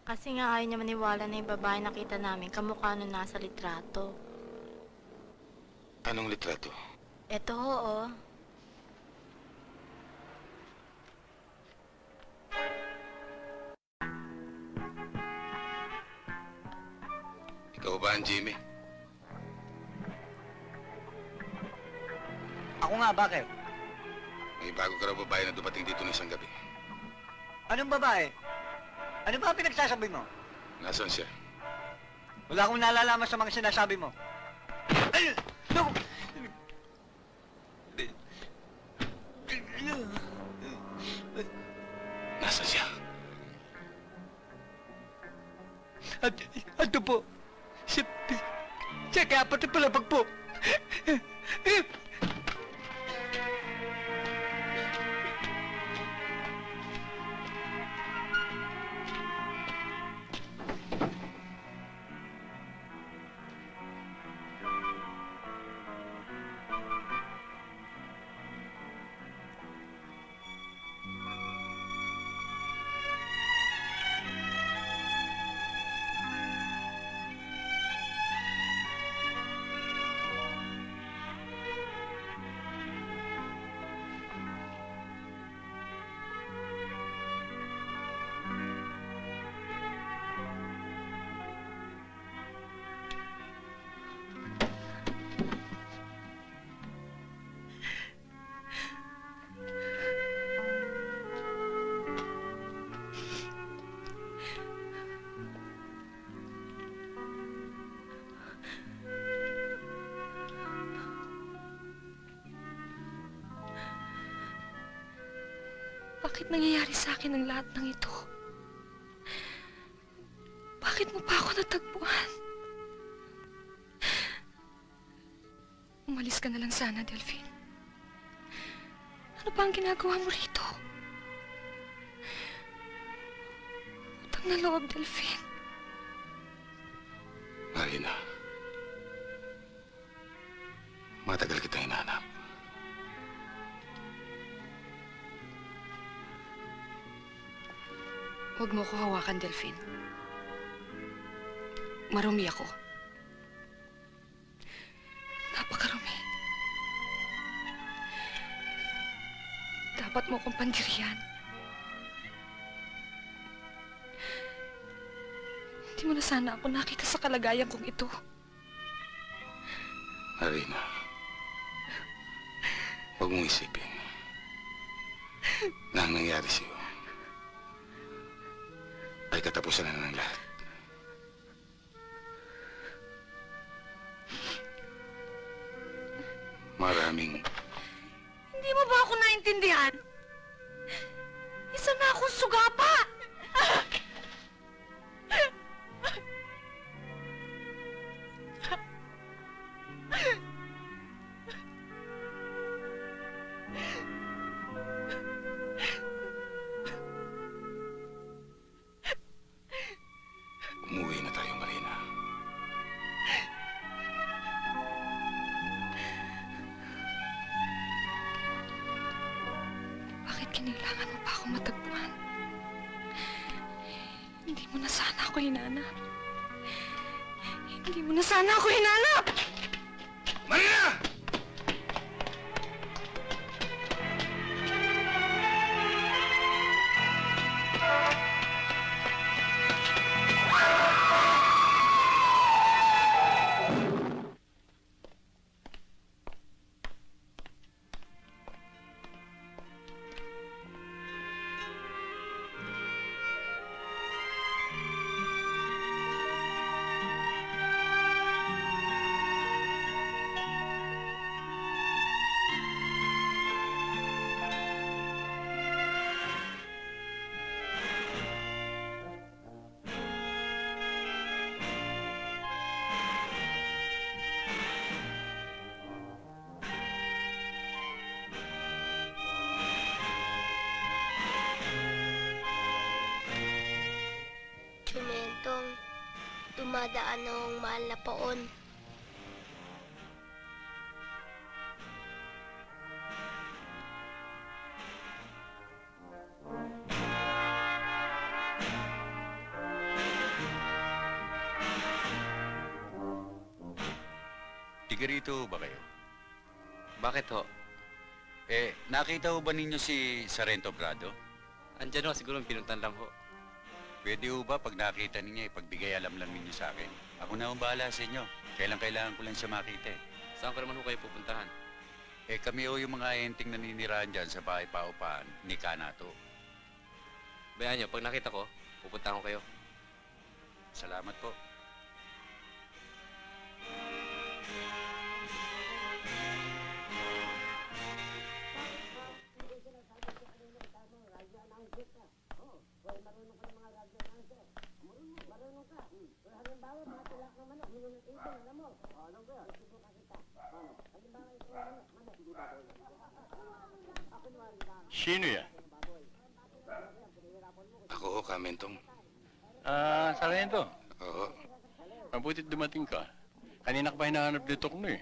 Kasi nga ayaw niya maniwala na yung babae nakita namin kamukha nung nasa litrato. Anong litrato? Eto ho, oh. Ikaw ba ang Jimmy? Ako nga, bakit? May bago ka raw babae na dumating dito ng isang gabi. Anong babae? Ano ba ang pinagsasabi mo? Nasaan siya? Wala akong nalalaman sa mga sinasabi mo. Ay! Naku! Nasaan siya? Ito po. Siya kaya pati palabag po. Bakit nangyayari sa akin ang lahat ng ito? Bakit mo pa ako natagpuan? Umalis ka na lang sana, Delphine. Ano pa ang ginagawa mo rito? Utang na loob, Delphine. Marina, matagal kitang hinahanap. Huwag mo ko hawakan, Delphine. Marumi ako. Napakarumi. Dapat mo akong pandiriyan. Hindi mo na sana ako nakita sa kalagayan kong ito. Marina, huwag mong isipin na ang nangyari sa'yo ay katapusan na ng lahat. Maraming Hindi mo ba ako naintindihan? Isa na akong sugapa! umuwi na tayo, Marina. Bakit kinailangan mo pa ako matagpuan? Hindi mo na sana ako hinanap. Hindi mo na sana ako hinanap! Marina! Tsumentong, dumadaan ang mahal na paon. Tiga rito ba kayo? Bakit ho? Nakita ho ba ninyo si Sarento Prado? Andyan ho, siguro pinuntan lang ho. Pwede ho ba pag nakita ninyo, ipagbigay alam lang ninyo sa akin? Ako na ang bahala sa inyo. Kailangan ko lang siya makita eh. Saan ko naman ho kayo pupuntahan? Kami ho yung mga enteng naninirahan dyan sa bahay paupahan ni Kanato. Bayaan nyo, pag nakita ko, pupuntahan ko kayo. Salamat po. Sino yan? Ako ho, Kamentong. Sarento. Oo. Mabutit dumating ka. Kanina ka pa hinahanap dito ko eh.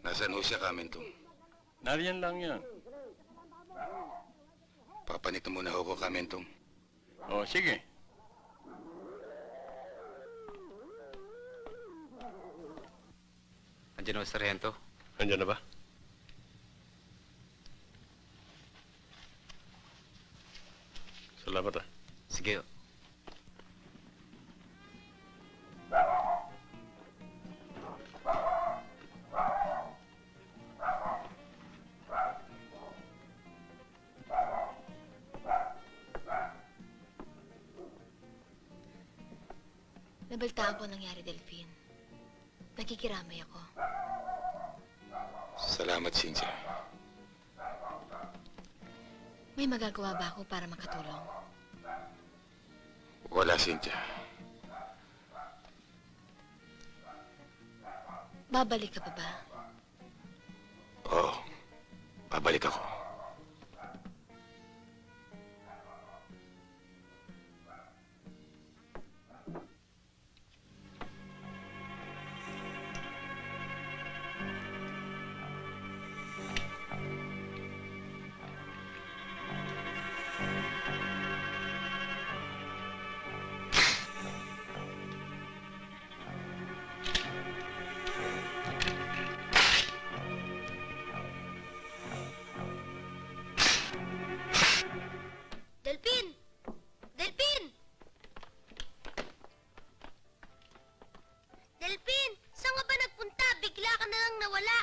Nasaan ho siya, Kamentong? Nariyan lang yan. Papanito muna ho ko, Kamentong. Sige. Andyan ho, Sargento. Andiyan na ba? Salamat ah. Sige ho. Nabaltaan ko ang nangyari, Delphine. Nakikiramay ako. Salamat, Cynthia. May magagawa ba ako para makatulong? Wala, Cynthia. Babalik ka pa ba? Oo, babalik ako. Delphin! Delphin! Delphin! Saan ka ba nagpunta? Bigla ka na lang nawala.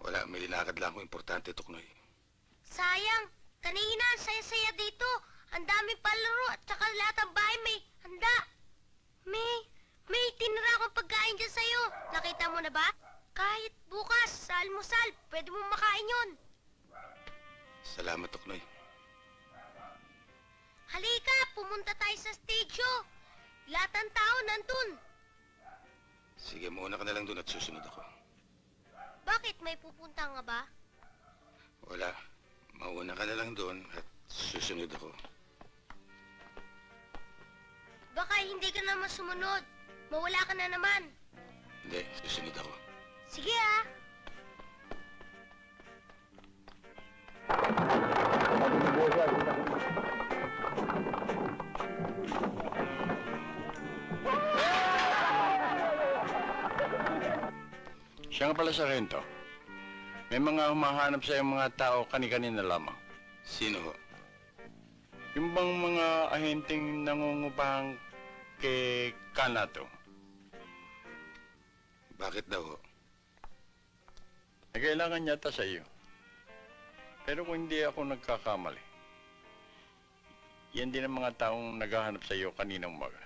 Wala, may linakad lang ako importante, Tuknoy. Sayang. Kanina, ang saya-saya dito. Ang daming palaro at saka lahat ng bahay may handa. May tinira akong pagkain dyan sa'yo. Nakita mo na ba? Kahit bukas sa almusal, pwede mong makain yun. Salamat, Tuknoy. Halika, pumunta tayo sa stage. Lahat ng tao nandun. Sige, muna ka na lang doon at susunod ako. Bakit? May pupunta nga ba? Wala, mauna ka na lang doon at susunod ako. Baka hindi ka naman sumunod. Mawala ka na naman. Hindi, susunod ako. Sige ah. Siya nga pala, Sargento. May mga humahanap sa iyong mga tao kani-kanina lamang. Sino ho? Yung bang mga ahenteng nangungupang kay Kanato? Bakit daw ho? Kailangan yata sa iyo. Pero kung hindi ako nagkakamali, yan din ang mga taong naghahanap sa iyo kaninang umaga.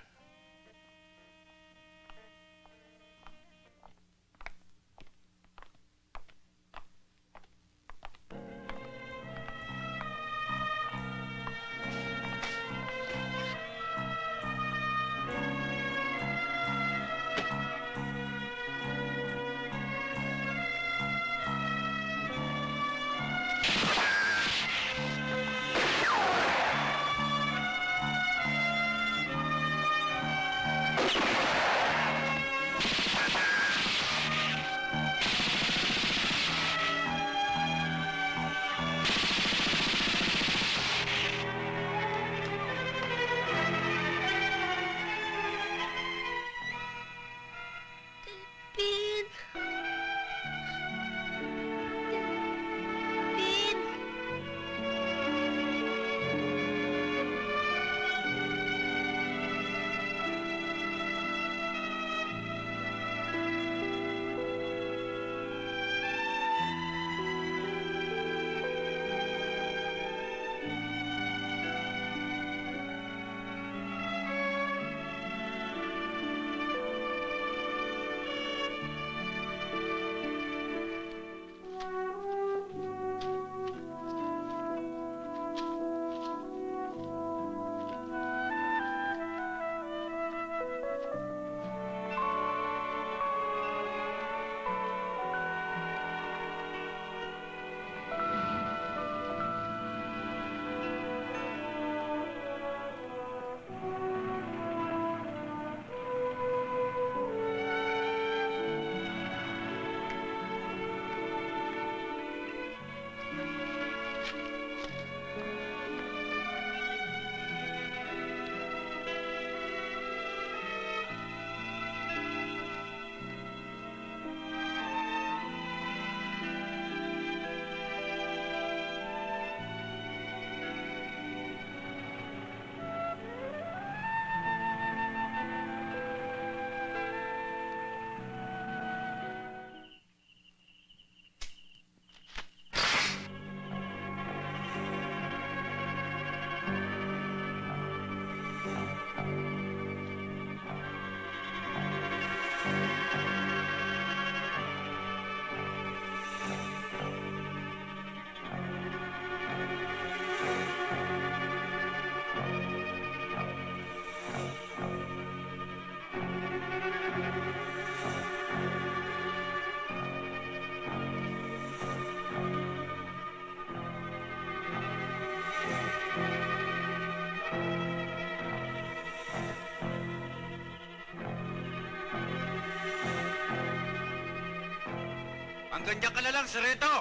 Hanggang dyan ka na lang, Sarento!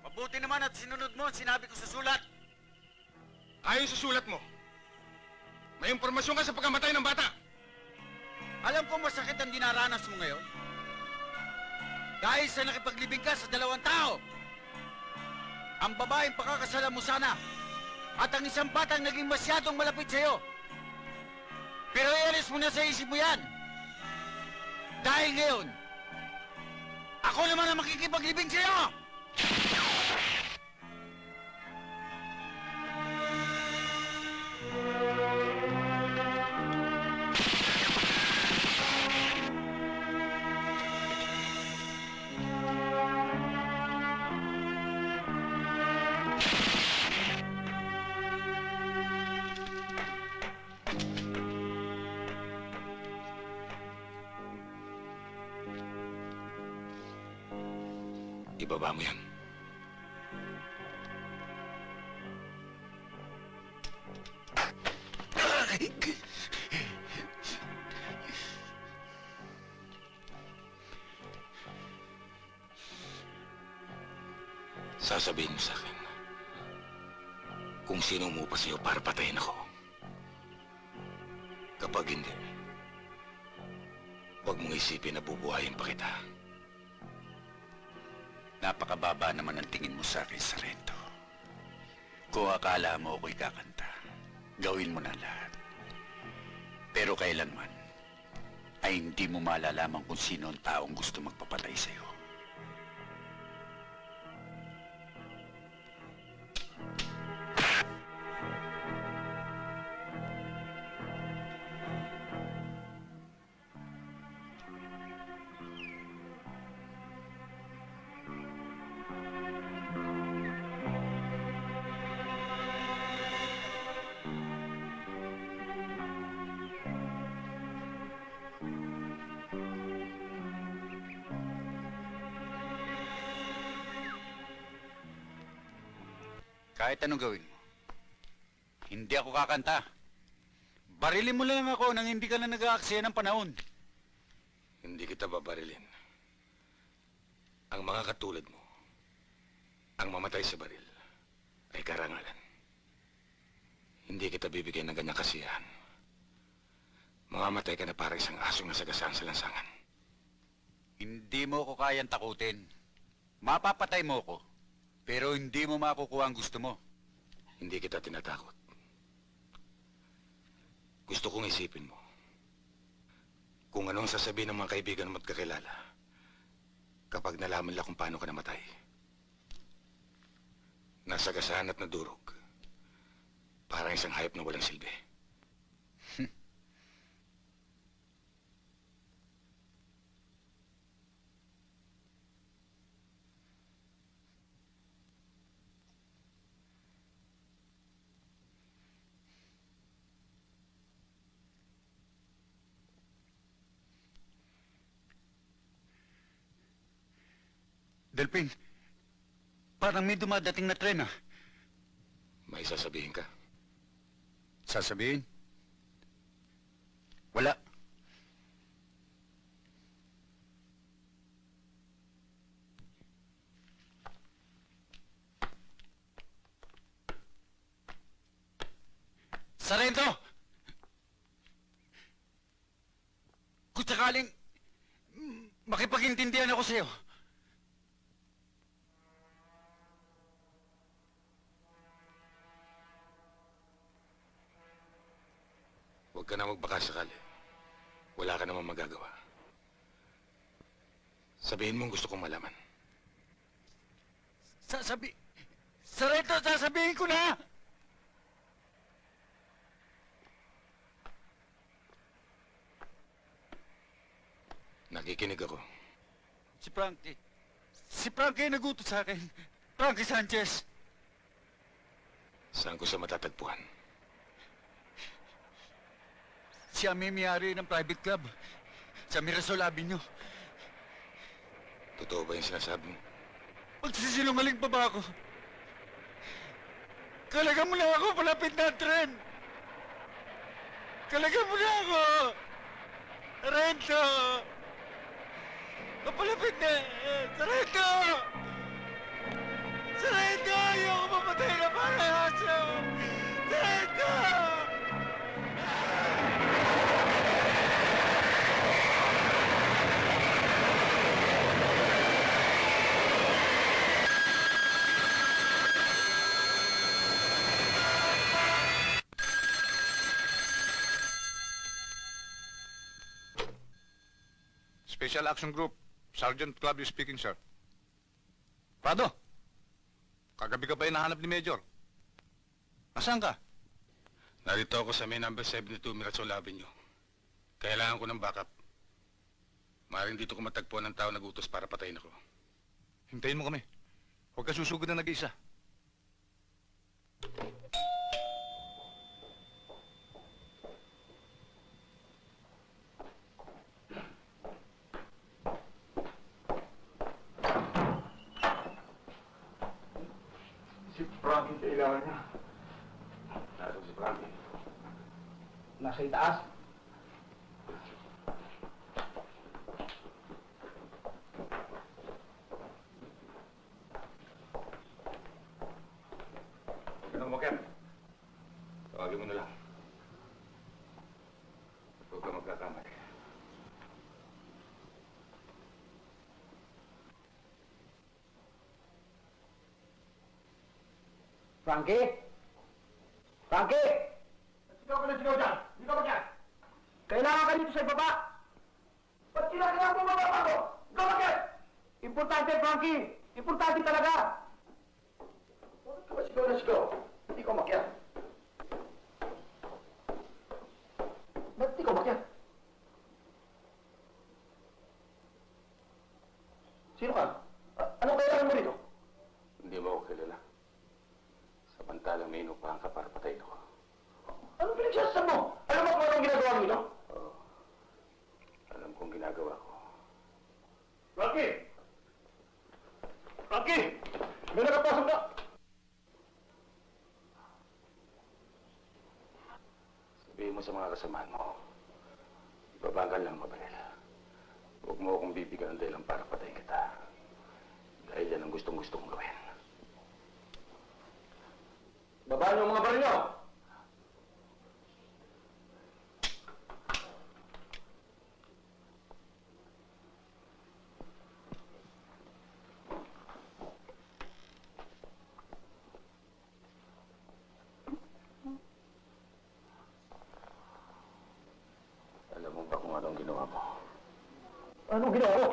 Mabuti naman at sinunod mo ang sinabi ko sa sulat. Ayon sa sulat mo, may impormasyon ka sa pagkamatay ng bata. Alam ko masakit ang dinaranas mo ngayon. Dahil sa nakipaglibing ka sa dalawang tao. Ang babaeng pakakasalan mo sana at ang isang batang naging masyadong malapit sa'yo. Pero i-alis mo na sa isip mo yan. Dahil ngayon, ako naman ang makikipaglibing sa'yo! Ibaba mo yan. Sasabihin mo sa akin kung sino umupa sa'yo para patayin ako. Kapag hindi, huwag mong isipin na bubuhayin pa kita. Napakababa naman ang tingin mo sa akin, Sarento. Kung akala mo ako'y kakanta, gawin mo na lahat. Pero kailanman, ay hindi mo malalaman kung sino ang taong gusto magpapatay sa'yo. Kahit anong gawin mo, hindi ako kakanta. Barilin mo lang ako nang hindi ka na nag-aaksaya ng panahon. Hindi kita babarilin. Ang mga katulad mo, ang mamatay sa baril, ay karangalan. Hindi kita bibigyan ng ganyang kasiyahan. Mamamatay ka na para isang asong nasagasaan sa lansangan. Hindi mo ko kayang takutin. Mapapatay mo ko. Pero hindi mo makukuha ang gusto mo. Hindi kita tinatakot. Gusto kong isipin mo kung anong sasabihin ng mga kaibigan mo at kakilala kapag nalaman nila kung paano ka namatay. Nasagasaan at nadurog. Parang isang hayop na walang silbi. Delpin, parang may dumadating na tren, ah. May sasabihin ka? Sasabihin? Wala. Sarento! Kung sakaling makipag-intindihan ako sa'yo, huwag ka na magbakasakali. Wala ka namang magagawa. Sabihin mo ang gusto kong malaman. Sarento, sasabihin ko na! Nakikinig ako. Si Frankie. Si Frankie nagutos sa akin. Frankie Sanchez. Saan ko siya matatagpuan? Siya may-ari ng private club sa Mirasol Avenue. Totoo ba yung sinasabi mo? Magsisinungaling pa ba ako? Kalagan mo na ako, palapit na ang tren! Kalagan mo na ako! Sarento! Kapalapit na! Sarento! Sarento! Ayoko mamatay na parang aso! Sarento! Special Action Group, Sergeant Clavio speaking, sir. Prado, kagabi ka ba hinahanap ni Major? Nasaan ka? Narito ako sa may number 72 Mirasol Avenue. Kailangan ko ng backup. Maaaring dito ko matagpuan ng tao nagutos para patayin ako. Hintayin mo kami. Huwag ka susugod na nag-iisa. Si Frankie kailangan niya. Nasaan si Frankie? Nasa itaas. Ganun mo, Ken. Tawagin mo na lang. Huwag ka magkakamali. Frankie? Frankie! Sigaw ka na sigaw dyan! Sigaw ka dyan! Kailangan ka dito sa ibaba! Ba't kinakailangan mo mababa ko? Sigaw ka dyan! Importante, Frankie! Importante talaga! Bakit ka ba sigaw na sigaw? Hindi ko makyat. Ba't hindi ko makyat? Sino ka? Anong kailangan mo dito? Hindi mo ako kilala. Samantalang may inupahan ka para patayin ako. Anong pinagsasabi mo? Alam mo kung anong ginagawa mo ito? Oo. Alam kong ginagawa ko. Rocky! Rocky! May nakapasok na! Sabihin mo sa mga kasamahan mo, ibabagal lang mabalil. Huwag mo akong bibigyan ng dahilan para patayin kita. Dahil yan ang gustong-gusto kong gawin. Babaan niyo ang mga baril niyo! Alam mo ba kung anong ginawa mo? Anong ginawa ko?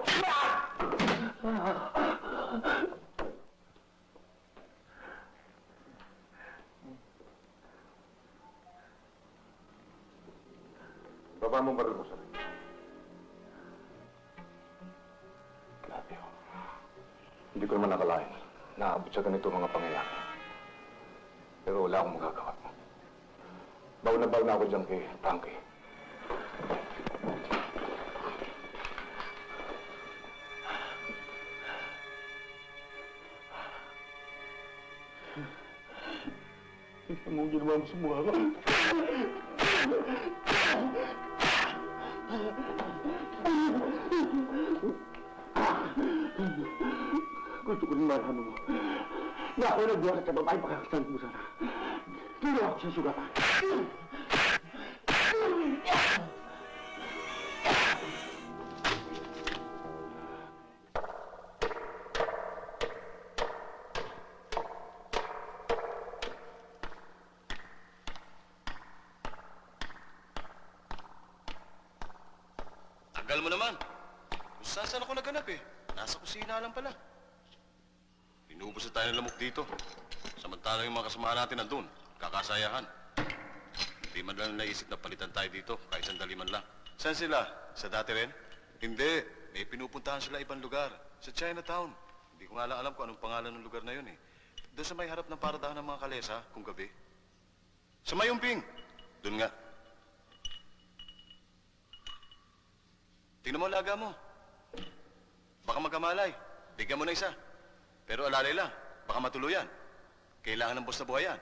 Baba mo baril mo, sarili. Grabe oh. Hindi ko naman nakalain. Naabot sa ganito mga pangyayari. Pero wala akong magagawa. Baw na ako dyan kay Frankie. Ito mong ginawa mo sa mukha ko. Gusto ko rin marahan mo na ako nagbuhat sa babae pakakasan mo sana. Pero ako sa sugatan. Tagal mo naman. Kung saan ako naganap eh. Nasa kusina lang pala. Inubos na tayo ng lamok dito. Samantalang yung mga kasamahan natin nandun. Kakasayahan. Hindi man lang naisip na palitan tayo dito. Kahit sandali man lang. Saan sila? Sa dati rin? Hindi. May pinupuntahan sila ibang lugar. Sa Chinatown. Hindi ko nga lang alam kung anong pangalan ng lugar na yun eh. Doon sa may harap ng paradahan ng mga kalesa, kung gabi. Sa Mayumping. Doon nga. Tingnan mo ang laga mo. Baka magkamalay. Bigyan mo na isa. Pero alalay lang. Baka matuluyan. Kailangan ng boss na buhayan.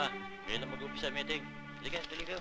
Ma, ngayon na mag-umpisa meeting. Halika, dali kayo.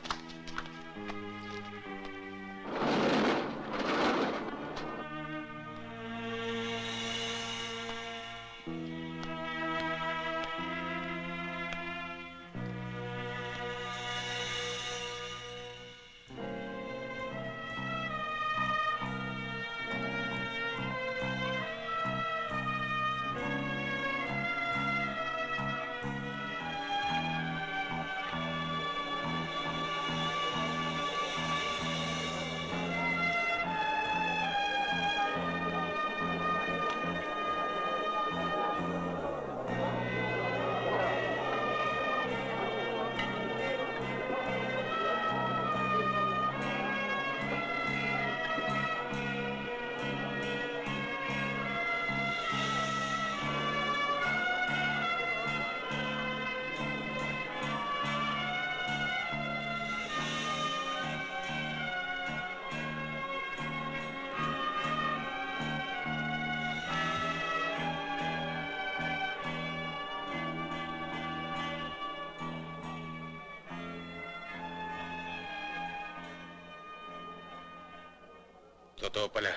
Totoo pala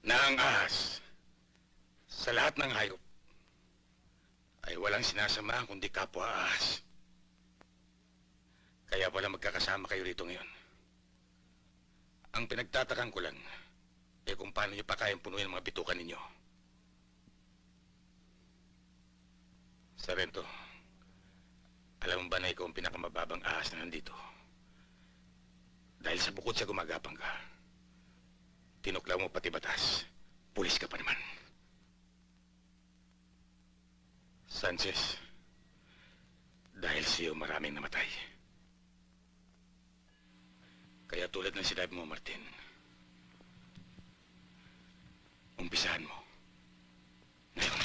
na ang ahas sa lahat ng hayop ay walang sinasama kundi kapwa ahas. Kaya pala magkakasama kayo rito ngayon. Ang pinagtatakan ko lang eh kung paano niyo pa kayang punuin ang mga bitukan ninyo. Sarento, alam mo ba na ikaw ang pinakamababang ahas na nandito? Dahil sa bukod sa gumagapang ka, tinuklaw mo pati batas. Pulis ka pa naman. Sanchez, dahil sa iyo maraming namatay. Kaya tulad ng sinabi mo, Martin, umpisahan mo. Ngayon.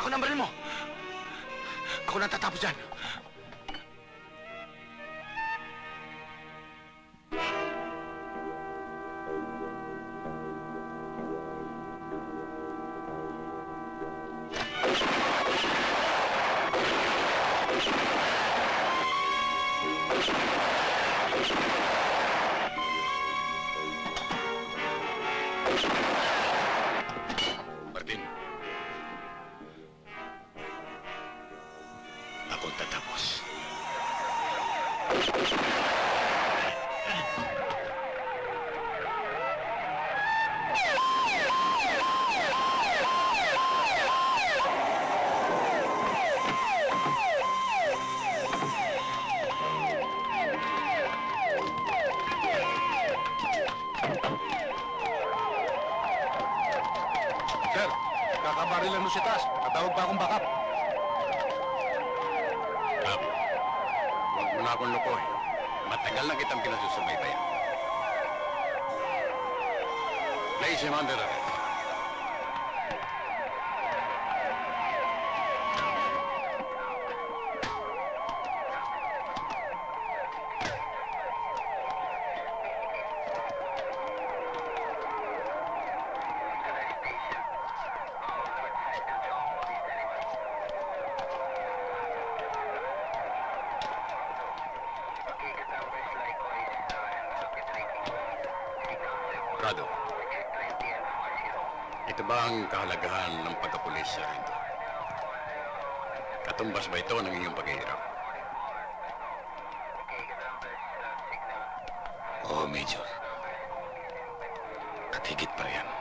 Ako na ang baril mo. Ako na ang tatapos dyan. Martin, ako ang tatapos. Sir, kakabarilan mo si Tas. Katawag pa akong backup. Huwag mo na akong lukoy. Matagal na kitang pinasusubaybayan. Place him under arrest. Prado, ito ba ang kahalagahan ng pagkapulis sa Rento? Katumbas ba ito ng inyong paghihirap? Oo, Major. At higit pa riyan.